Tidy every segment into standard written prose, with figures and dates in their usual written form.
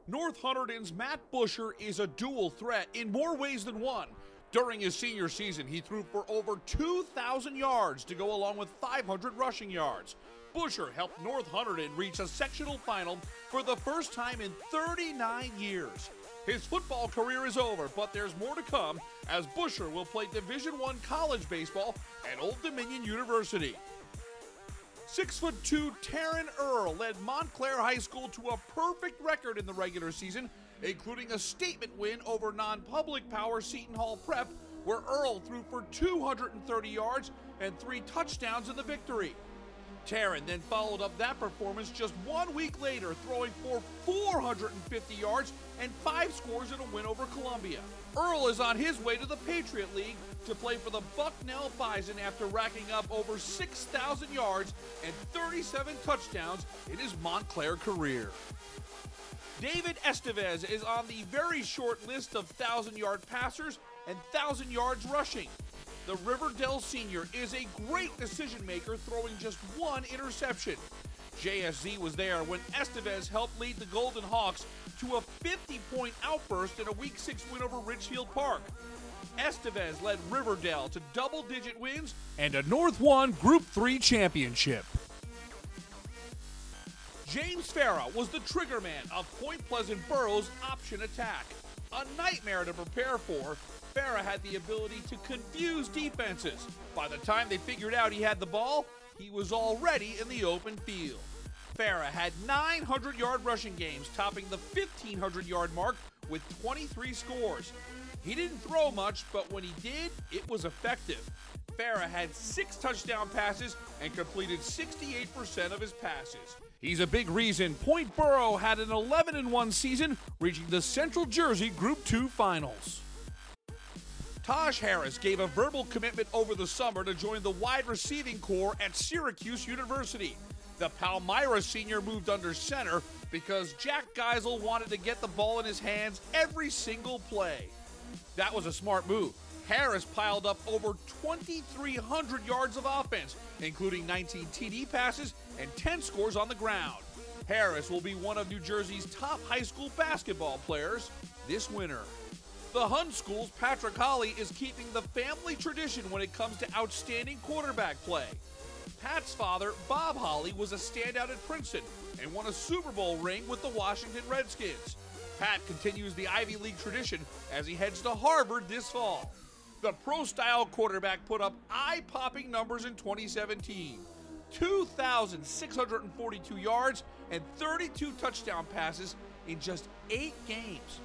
North Hunterdon's Matt Busher is a dual threat in more ways than one. During his senior season, he threw for over 2,000 yards to go along with 500 rushing yards. Busher helped North Hunterdon reach a sectional final for the first time in 39 years. His football career is over, but there's more to come as Busher will play Division I college baseball at Old Dominion University. 6'2" Taryn Earl led Montclair High School to a perfect record in the regular season, including a statement win over non-public power Seton Hall Prep, where Earl threw for 230 yards and 3 touchdowns in the victory. Taryn then followed up that performance just 1 week later, throwing for 450 yards and 5 scores in a win over Columbia. Earl is on his way to the Patriot League to play for the Bucknell Bison after racking up over 6,000 yards and 37 touchdowns in his Montclair career. David Estevez is on the very short list of 1,000-yard passers and 1,000 yards rushing. The Riverdale senior is a great decision-maker, throwing just 1 interception. JSZ was there when Estevez helped lead the Golden Hawks to a 50-point outburst in a Week 6 win over Ridgefield Park. Estevez led Riverdale to double-digit wins and a North 1 Group 3 championship. James Farah was the triggerman of Point Pleasant Borough's option attack. A nightmare to prepare for, Farah had the ability to confuse defenses. By the time they figured out he had the ball, he was already in the open field. Farah had 900-yard rushing games, topping the 1,500-yard mark with 23 scores. He didn't throw much, but when he did, it was effective. Farah had 6 touchdown passes and completed 68% of his passes. He's a big reason Point Borough had an 11-1 season, reaching the Central Jersey Group 2 Finals. Taj Harris gave a verbal commitment over the summer to join the wide receiving corps at Syracuse University. The Palmyra senior moved under center because Jack Geisel wanted to get the ball in his hands every single play. That was a smart move. Harris piled up over 2,300 yards of offense, including 19 TD passes and 10 scores on the ground. Harris will be one of New Jersey's top high school basketball players this winter. The Hun School's Patrick Holly is keeping the family tradition when it comes to outstanding quarterback play. Pat's father, Bob Holly, was a standout at Princeton and won a Super Bowl ring with the Washington Redskins. Pat continues the Ivy League tradition as he heads to Harvard this fall. The pro-style quarterback put up eye-popping numbers in 2017. 2,642 yards and 32 touchdown passes in just 8 games.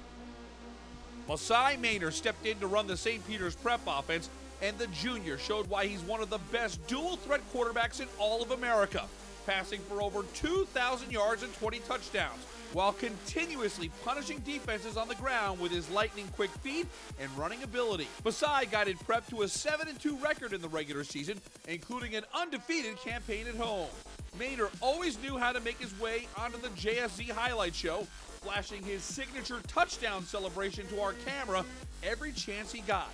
Masai Maynor stepped in to run the St. Peter's Prep offense, and the junior showed why he's one of the best dual-threat quarterbacks in all of America, passing for over 2,000 yards and 20 touchdowns, while continuously punishing defenses on the ground with his lightning-quick feet and running ability. Masai guided Prep to a 7-2 record in the regular season, including an undefeated campaign at home. Maynor always knew how to make his way onto the JSZ highlight show, flashing his signature touchdown celebration to our camera every chance he got.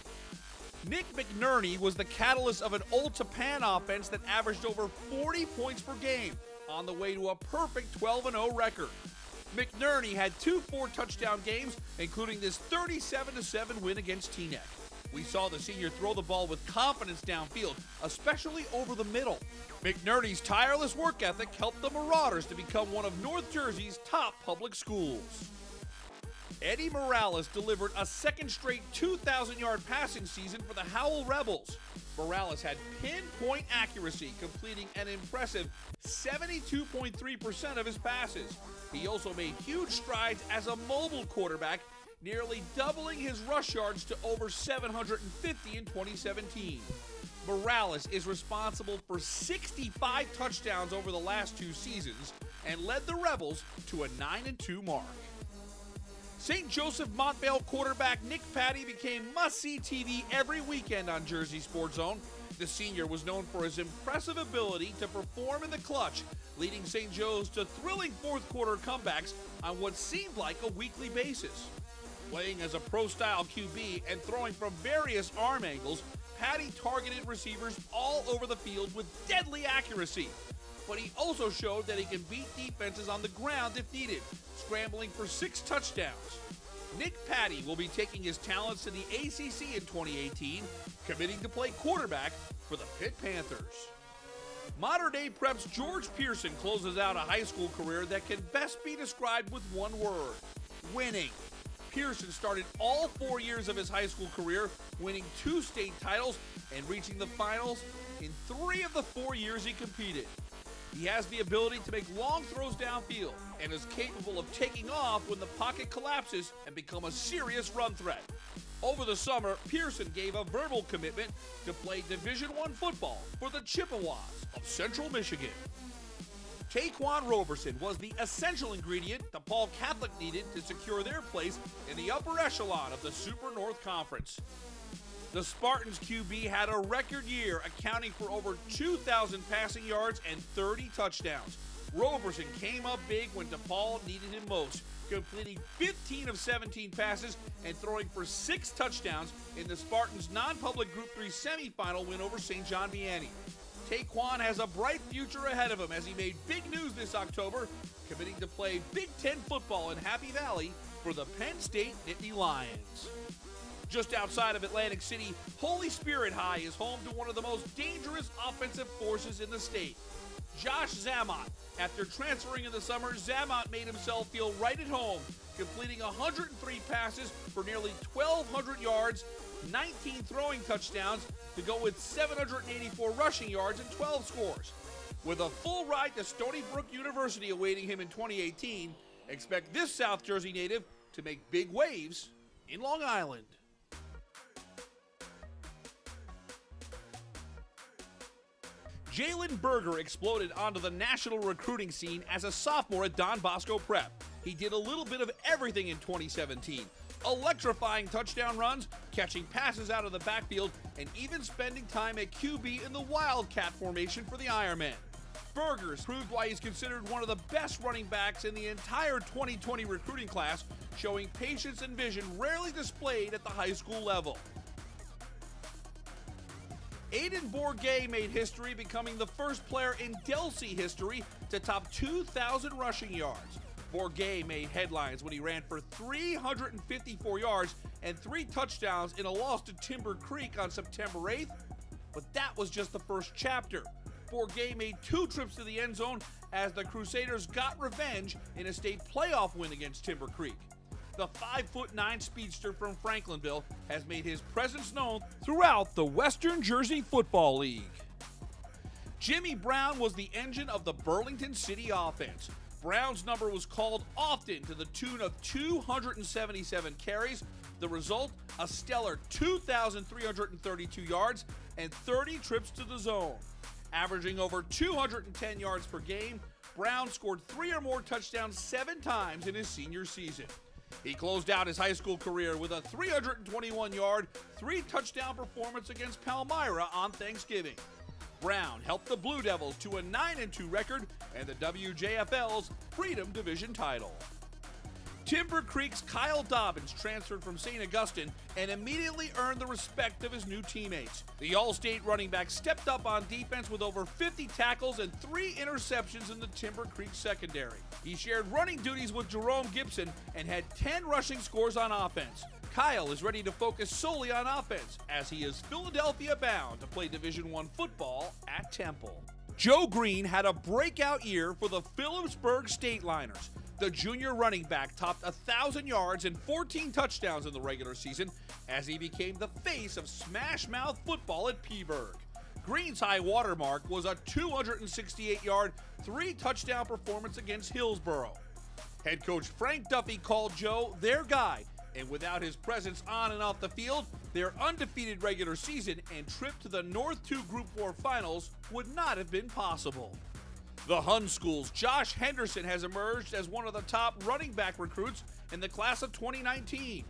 Nick McNerney was the catalyst of an Old Tappan offense that averaged over 40 points per game, on the way to a perfect 12-0 record. McNerney had 2 4-touchdown games, including this 37-7 win against Teaneck. We saw the senior throw the ball with confidence downfield, especially over the middle. McNerney's tireless work ethic helped the Marauders to become one of North Jersey's top public schools. Eddie Morales delivered a second straight 2,000-yard passing season for the Howell Rebels. Morales had pinpoint accuracy, completing an impressive 72.3% of his passes. He also made huge strides as a mobile quarterback, nearly doubling his rush yards to over 750 in 2017. Morales is responsible for 65 touchdowns over the last 2 seasons and led the Rebels to a 9-2 mark. St. Joseph Montvale quarterback Nick Patty became must-see TV every weekend on Jersey Sports Zone. The senior was known for his impressive ability to perform in the clutch, leading St. Joe's to thrilling fourth-quarter comebacks on what seemed like a weekly basis. Playing as a pro-style QB and throwing from various arm angles, Patty targeted receivers all over the field with deadly accuracy. but he also showed that he can beat defenses on the ground if needed, scrambling for 6 touchdowns. Nick Patty will be taking his talents to the ACC in 2018, committing to play quarterback for the Pitt Panthers. Modern-day Prep's George Pearson closes out a high school career that can best be described with one word: winning. Pearson started all 4 years of his high school career winning 2 state titles and reaching the finals in 3 of the 4 years he competed. He has the ability to make long throws downfield and is capable of taking off when the pocket collapses and become a serious run threat. Over the summer, Pearson gave a verbal commitment to play Division I football for the Chippewas of Central Michigan. Taquan Roberson was the essential ingredient DePaul Catholic needed to secure their place in the upper echelon of the Super North Conference. The Spartans QB had a record year, accounting for over 2,000 passing yards and 30 touchdowns. Roberson came up big when DePaul needed him most, completing 15 of 17 passes and throwing for 6 touchdowns in the Spartans' non-public Group 3 semifinal win over St. John Vianney. Taquan has a bright future ahead of him as he made big news this October, committing to play Big Ten football in Happy Valley for the Penn State Nittany Lions. Just outside of Atlantic City, Holy Spirit High is home to one of the most dangerous offensive forces in the state. Josh Zamot. After transferring in the summer, Zamot made himself feel right at home, completing 103 passes for nearly 1,200 yards, 19 throwing touchdowns to go with 784 rushing yards and 12 scores. With a full ride to Stony Brook University awaiting him in 2018, expect this South Jersey native to make big waves in Long Island. Jalen Berger exploded onto the national recruiting scene as a sophomore at Don Bosco Prep. He did a little bit of everything in 2017, electrifying touchdown runs, catching passes out of the backfield, and even spending time at QB in the Wildcat formation for the Ironmen. Berger's proved why he's considered one of the best running backs in the entire 2020 recruiting class, showing patience and vision rarely displayed at the high school level. Aiden Bourget made history, becoming the first player in Delsey history to top 2,000 rushing yards. Bourget made headlines when he ran for 354 yards and 3 touchdowns in a loss to Timber Creek on September 8th, but that was just the first chapter. Bourget made 2 trips to the end zone as the Crusaders got revenge in a state playoff win against Timber Creek. The 5'9" speedster from Franklinville has made his presence known throughout the Western Jersey Football League. Jimmy Brown was the engine of the Burlington City offense. Brown's number was called often to the tune of 277 carries. The result, a stellar 2,332 yards and 30 trips to the zone. Averaging over 210 yards per game, Brown scored 3 or more touchdowns 7 times in his senior season. He closed out his high school career with a 321-yard, 3-touchdown performance against Palmyra on Thanksgiving. Brown helped the Blue Devils to a 9-2 record and the WJFL's Freedom Division title. Timber Creek's Kyle Dobbins transferred from St. Augustine and immediately earned the respect of his new teammates. The All-State running back stepped up on defense with over 50 tackles and 3 interceptions in the Timber Creek secondary. He shared running duties with Jerome Gibson and had 10 rushing scores on offense. Kyle is ready to focus solely on offense as he is Philadelphia bound to play Division I football at Temple. Joe Green had a breakout year for the Phillipsburg State Liners. The junior running back topped 1,000 yards and 14 touchdowns in the regular season as he became the face of Smash Mouth football at Peaburg. Green's high watermark was a 268-yard, 3-touchdown performance against Hillsborough. Head coach Frank Duffy called Joe their guy, and without his presence on and off the field, their undefeated regular season and trip to the North 2 Group 4 finals would not have been possible. The Hun School's Josh Henderson has emerged as one of the top running back recruits in the class of 2019.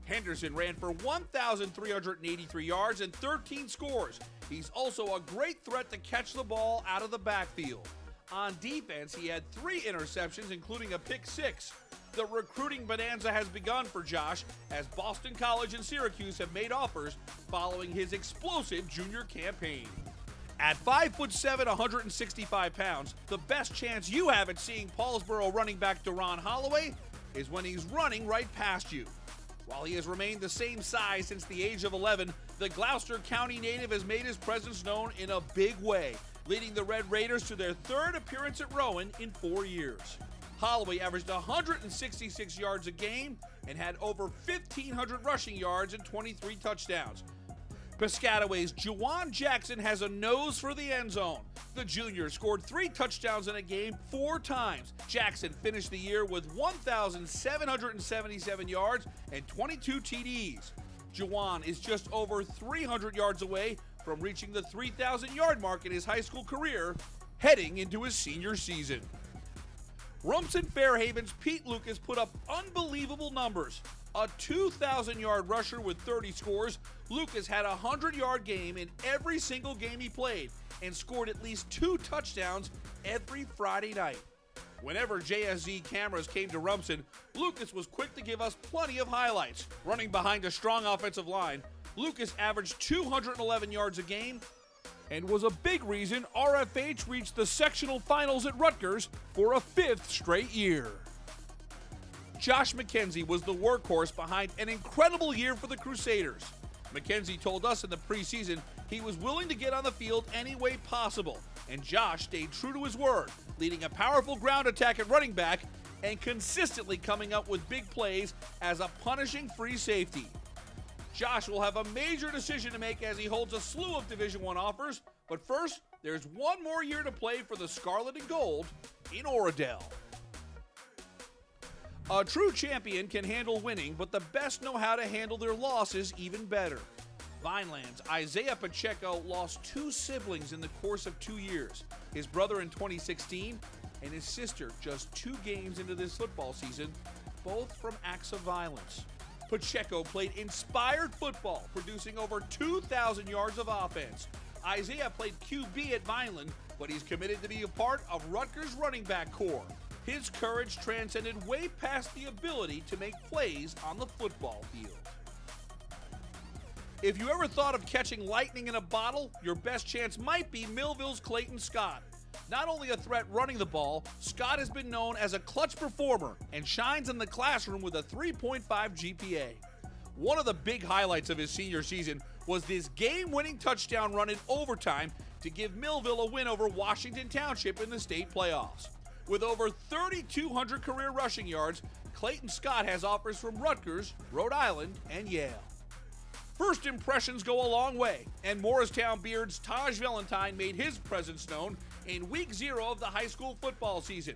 Henderson ran for 1,383 yards and 13 scores. He's also a great threat to catch the ball out of the backfield. On defense, he had 3 interceptions, including a pick 6. The recruiting bonanza has begun for Josh as Boston College and Syracuse have made offers following his explosive junior campaign. At 5'7", 165 pounds, the best chance you have at seeing Paulsboro running back Deron Holloway is when he's running right past you. While he has remained the same size since the age of 11, the Gloucester County native has made his presence known in a big way, leading the Red Raiders to their third appearance at Rowan in 4 years. Holloway averaged 166 yards a game and had over 1,500 rushing yards and 23 touchdowns. Piscataway's Juwan Jackson has a nose for the end zone. The junior scored 3 touchdowns in a game 4 times. Jackson finished the year with 1,777 yards and 22 TDs. Juwan is just over 300 yards away from reaching the 3,000-yard mark in his high school career, heading into his senior season. Rumson Fairhaven's Pete Lucas put up unbelievable numbers. A 2,000-yard rusher with 30 scores, Lucas had a 100-yard game in every single game he played and scored at least 2 touchdowns every Friday night. Whenever JSZ cameras came to Rumson, Lucas was quick to give us plenty of highlights. Running behind a strong offensive line, Lucas averaged 211 yards a game and was a big reason RFH reached the sectional finals at Rutgers for a 5th straight year. Josh McKenzie was the workhorse behind an incredible year for the Crusaders. McKenzie told us in the preseason he was willing to get on the field any way possible, and Josh stayed true to his word, leading a powerful ground attack at running back and consistently coming up with big plays as a punishing free safety. Josh will have a major decision to make as he holds a slew of Division I offers, but first, there's one more year to play for the Scarlet and Gold in Oradell. A true champion can handle winning, but the best know how to handle their losses even better. Vineland's Isaiah Pacheco lost 2 siblings in the course of 2 years, his brother in 2016 and his sister just 2 games into this football season, both from acts of violence. Pacheco played inspired football, producing over 2,000 yards of offense. Isaiah played QB at Vineland, but he's committed to be a part of Rutgers' running back core. His courage transcended way past the ability to make plays on the football field. If you ever thought of catching lightning in a bottle, your best chance might be Millville's Clayton Scott. Not only a threat running the ball, Scott has been known as a clutch performer and shines in the classroom with a 3.5 GPA. One of the big highlights of his senior season was this game-winning touchdown run in overtime to give Millville a win over Washington Township in the state playoffs. With over 3,200 career rushing yards, Clayton Scott has offers from Rutgers, Rhode Island, and Yale. First impressions go a long way, and Morristown Beard's Taj Valentine made his presence known in Week 0 of the high school football season.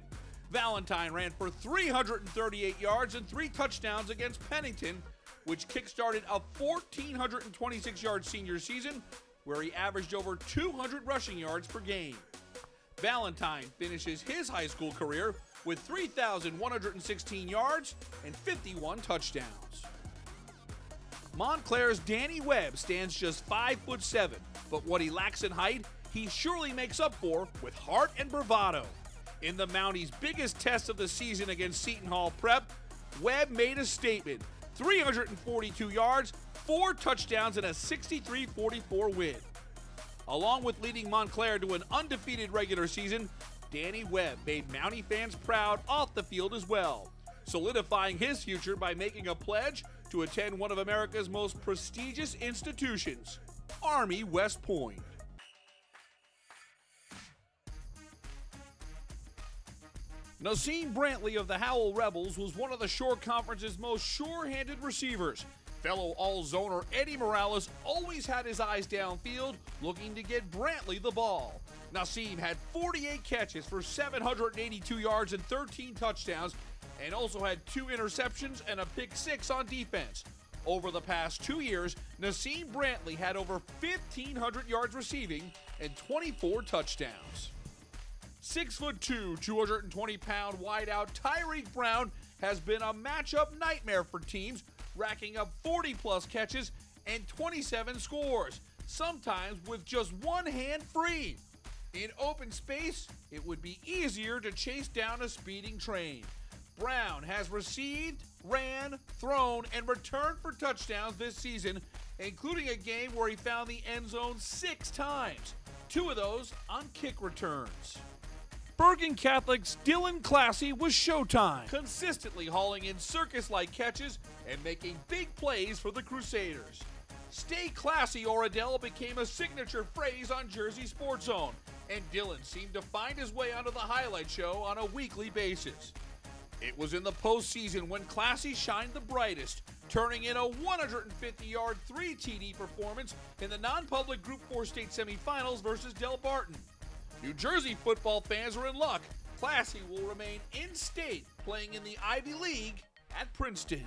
Valentine ran for 338 yards and 3 touchdowns against Pennington, which kickstarted a 1,426-yard senior season where he averaged over 200 rushing yards per game. Valentine finishes his high school career with 3,116 yards and 51 touchdowns. Montclair's Danny Webb stands just 5'7", but what he lacks in height, he surely makes up for with heart and bravado. In the Mounties' biggest test of the season against Seton Hall Prep, Webb made a statement: 342 yards, 4 touchdowns, and a 63-44 win. Along with leading Montclair to an undefeated regular season, Danny Webb made Mountie fans proud off the field as well, solidifying his future by making a pledge to attend one of America's most prestigious institutions, Army West Point. Naseem Brantley of the Howell Rebels was one of the Shore Conference's most sure-handed receivers. Fellow All-Zoner Eddie Morales always had his eyes downfield, looking to get Brantley the ball. Naseem had 48 catches for 782 yards and 13 touchdowns, and also had 2 interceptions and a pick 6 on defense. Over the past 2 years, Naseem Brantley had over 1,500 yards receiving and 24 touchdowns. 6'2", 220-pound wideout Tyreek Brown has been a matchup nightmare for teams, racking up 40-plus catches and 27 scores, sometimes with just one hand free. In open space, it would be easier to chase down a speeding train. Brown has received, ran, thrown, and returned for touchdowns this season, including a game where he found the end zone 6 times. 2 of those on kick returns. Bergen Catholic's Dylan Classy was showtime, consistently hauling in circus-like catches and making big plays for the Crusaders. Stay classy, Oradell became a signature phrase on Jersey Sports Zone, and Dylan seemed to find his way onto the highlight show on a weekly basis. It was in the postseason when Classy shined the brightest, turning in a 150-yard 3 TD performance in the non-public Group 4 state semifinals versus Del Barton. New Jersey football fans are in luck. Classy will remain in-state, playing in the Ivy League at Princeton.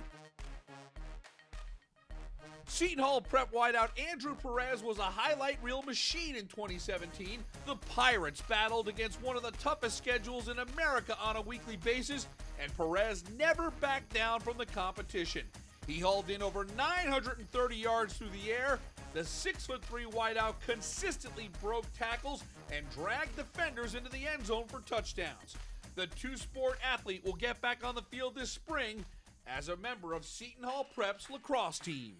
Seton Hall Prep wideout Andrew Perez was a highlight reel machine in 2017. The Pirates battled against one of the toughest schedules in America on a weekly basis, and Perez never backed down from the competition. He hauled in over 930 yards through the air. The 6'3" wideout consistently broke tackles and dragged defenders into the end zone for touchdowns. The two-sport athlete will get back on the field this spring as a member of Seton Hall Prep's lacrosse team.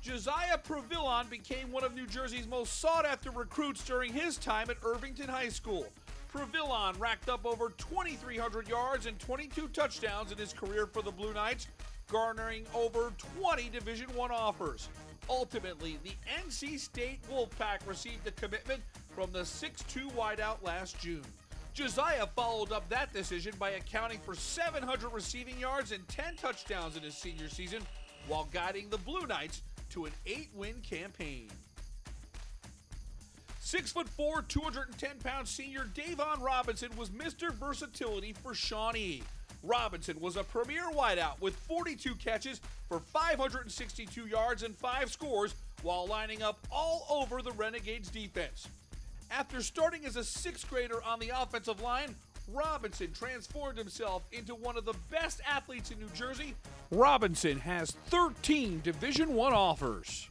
Josiah Previllon became one of New Jersey's most sought-after recruits during his time at Irvington High School. Previllon racked up over 2,300 yards and 22 touchdowns in his career for the Blue Knights, garnering over 20 Division I offers. Ultimately, the NC State Wolfpack received a commitment from the 6'2" wideout last June. Josiah followed up that decision by accounting for 700 receiving yards and 10 touchdowns in his senior season, while guiding the Blue Knights to an 8-win campaign. 6'4", 210-pound senior Davon Robinson was Mr. Versatility for Shawnee. Robinson was a premier wideout with 42 catches for 562 yards and 5 scores while lining up all over the Renegades defense. After starting as a 6th grader on the offensive line, Robinson transformed himself into one of the best athletes in New Jersey. Robinson has 13 Division I offers.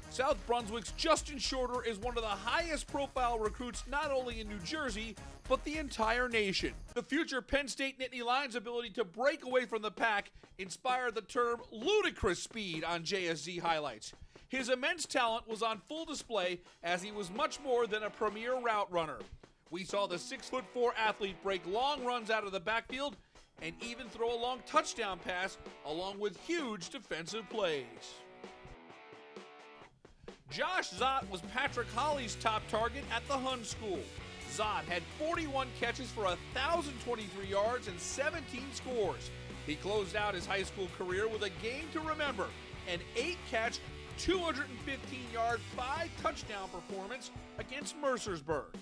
South Brunswick's Justin Shorter is one of the highest profile recruits not only in New Jersey, but the entire nation. The future Penn State Nittany Lions' ability to break away from the pack inspired the term ludicrous speed on JSZ highlights. His immense talent was on full display as he was much more than a premier route runner. We saw the 6'4" athlete break long runs out of the backfield and even throw a long touchdown pass along with huge defensive plays. Josh Zott was Patrick Holly's top target at the Hun School. Zott had 41 catches for 1,023 yards and 17 scores. He closed out his high school career with a game to remember, an 8-catch, 215-yard, 5-touchdown performance against Mercersburg.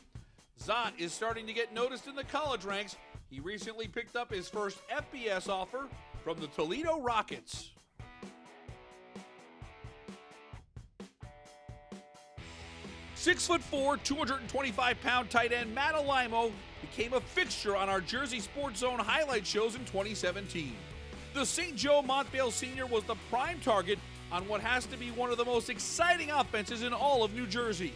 Zott is starting to get noticed in the college ranks. He recently picked up his first FBS offer from the Toledo Rockets. "6'4", 225-pound tight end Matt Alimo became a fixture on our Jersey Sports Zone highlight shows in 2017. The St. Joe Montvale senior was the prime target on what has to be one of the most exciting offenses in all of New Jersey.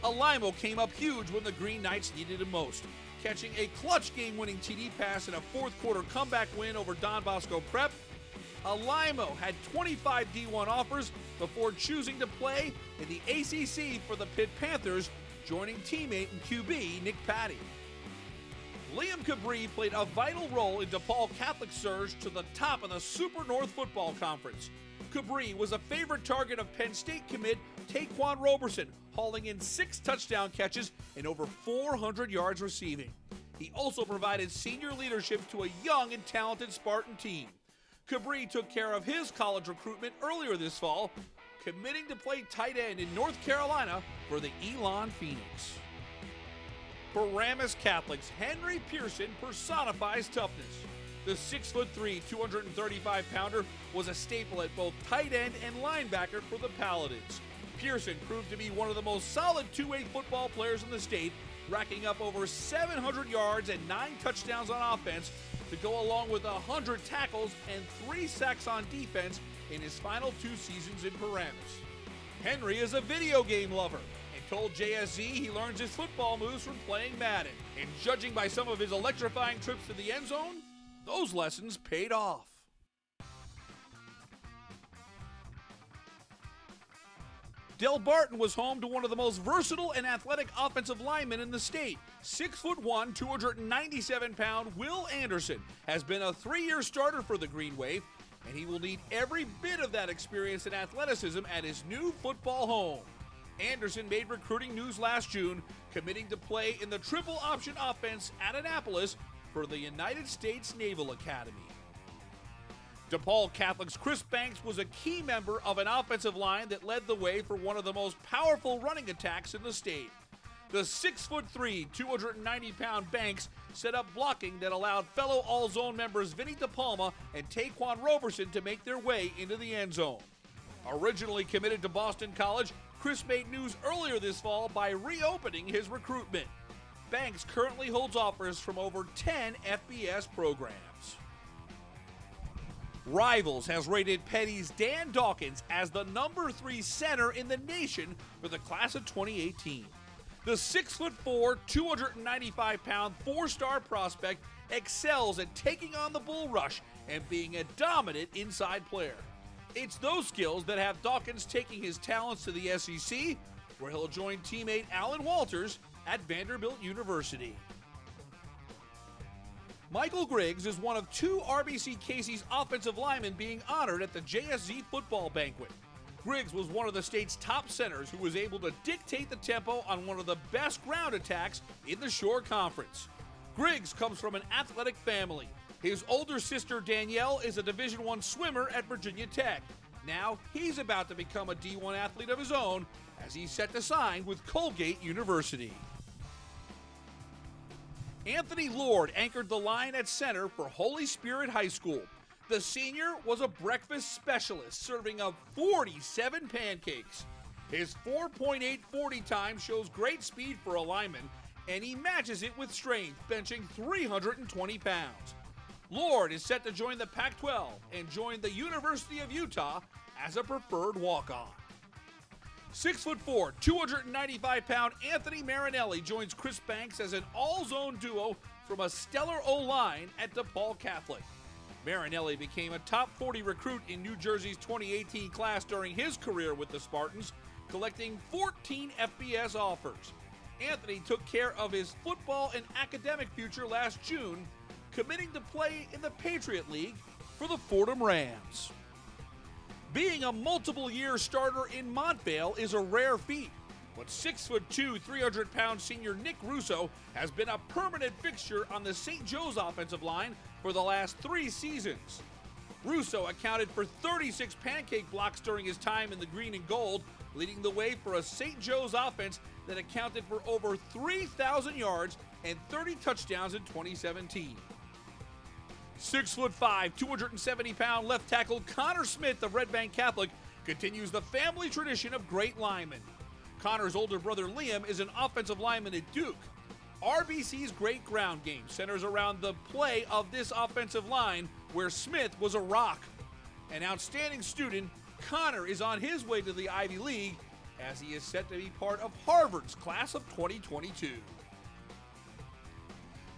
Alimo came up huge when the Green Knights needed him most, catching a clutch game-winning TD pass in a fourth-quarter comeback win over Don Bosco Prep. Alimo had 25 D1 offers before choosing to play in the ACC for the Pitt Panthers, joining teammate and QB Nick Patty. Liam Cabri played a vital role in DePaul Catholic's surge to the top of the Super North Football Conference. Cabri was a favorite target of Penn State commit Taquan Roberson, hauling in 6 touchdown catches and over 400 yards receiving. He also provided senior leadership to a young and talented Spartan team. Cabri took care of his college recruitment earlier this fall, committing to play tight end in North Carolina for the Elon Phoenix. Paramus Catholic's Henry Pearson personifies toughness. The 6'3", 235-pounder was a staple at both tight end and linebacker for the Paladins. Pearson proved to be one of the most solid two-way football players in the state, racking up over 700 yards and 9 touchdowns on offense to go along with 100 tackles and 3 sacks on defense in his final 2 seasons in Paramus. Henry is a video game lover and told JSZ he learns his football moves from playing Madden. And judging by some of his electrifying trips to the end zone, those lessons paid off. Del Barton was home to one of the most versatile and athletic offensive linemen in the state. 6'1", 297-pound Will Anderson has been a 3-year starter for the Green Wave, and he will need every bit of that experience and athleticism at his new football home. Anderson made recruiting news last June, committing to play in the triple option offense at Annapolis for the United States Naval Academy. DePaul Catholic's Chris Banks was a key member of an offensive line that led the way for one of the most powerful running attacks in the state. The 6'3", 290-pound Banks set up blocking that allowed fellow All-Zone members Vinny DePalma and Taquan Roberson to make their way into the end zone. Originally committed to Boston College, Chris made news earlier this fall by reopening his recruitment. Banks currently holds offers from over 10 FBS programs. Rivals has rated Petty's Dan Dawkins as the number 3 center in the nation for the class of 2018. The 6'4", 295-pound 4-star prospect excels at taking on the bull rush and being a dominant inside player. It's those skills that have Dawkins taking his talents to the SEC, where he'll join teammate Alan Walters at Vanderbilt University. Michael Griggs is one of 2 RBC Casey's offensive linemen being honored at the JSZ football banquet. Griggs was one of the state's top centers who was able to dictate the tempo on one of the best ground attacks in the Shore Conference. Griggs comes from an athletic family. His older sister Danielle is a Division I swimmer at Virginia Tech. Now he's about to become a D1 athlete of his own as he's set to sign with Colgate University. Anthony Lord anchored the line at center for Holy Spirit High School. The senior was a breakfast specialist, serving up 47 pancakes. His 4.8 40 time shows great speed for a lineman, and he matches it with strength, benching 320 pounds. Lord is set to join the Pac-12 and join the University of Utah as a preferred walk-on. 6'4", 295-pound Anthony Marinelli joins Chris Banks as an all-zone duo from a stellar O-line at DePaul Catholic. Marinelli became a top 40 recruit in New Jersey's 2018 class during his career with the Spartans, collecting 14 FBS offers. Anthony took care of his football and academic future last June, committing to play in the Patriot League for the Fordham Rams. Being a multiple-year starter in Montvale is a rare feat, but 6'2", 300-pound senior Nick Russo has been a permanent fixture on the St. Joe's offensive line for the last 3 seasons. Russo accounted for 36 pancake blocks during his time in the green and gold, leading the way for a St. Joe's offense that accounted for over 3,000 yards and 30 touchdowns in 2017. 6'5", 270-pound left tackle Connor Smith of Red Bank Catholic continues the family tradition of great linemen. Connor's older brother Liam is an offensive lineman at Duke. RBC's great ground game centers around the play of this offensive line, where Smith was a rock. An outstanding student, Connor is on his way to the Ivy League as he is set to be part of Harvard's class of 2022.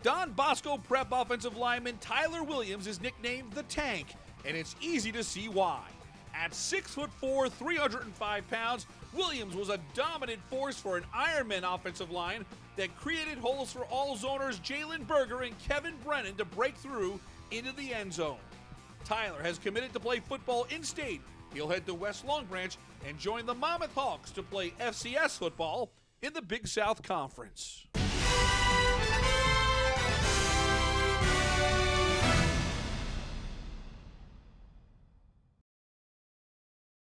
Don Bosco Prep offensive lineman Tyler Williams is nicknamed the Tank, and it's easy to see why. At 6'4", 305 pounds, Williams was a dominant force for an Ironman offensive line that created holes for all-zoners Jalen Berger and Kevin Brennan to break through into the end zone. Tyler has committed to play football in-state. He'll head to West Long Branch and join the Monmouth Hawks to play FCS football in the Big South Conference.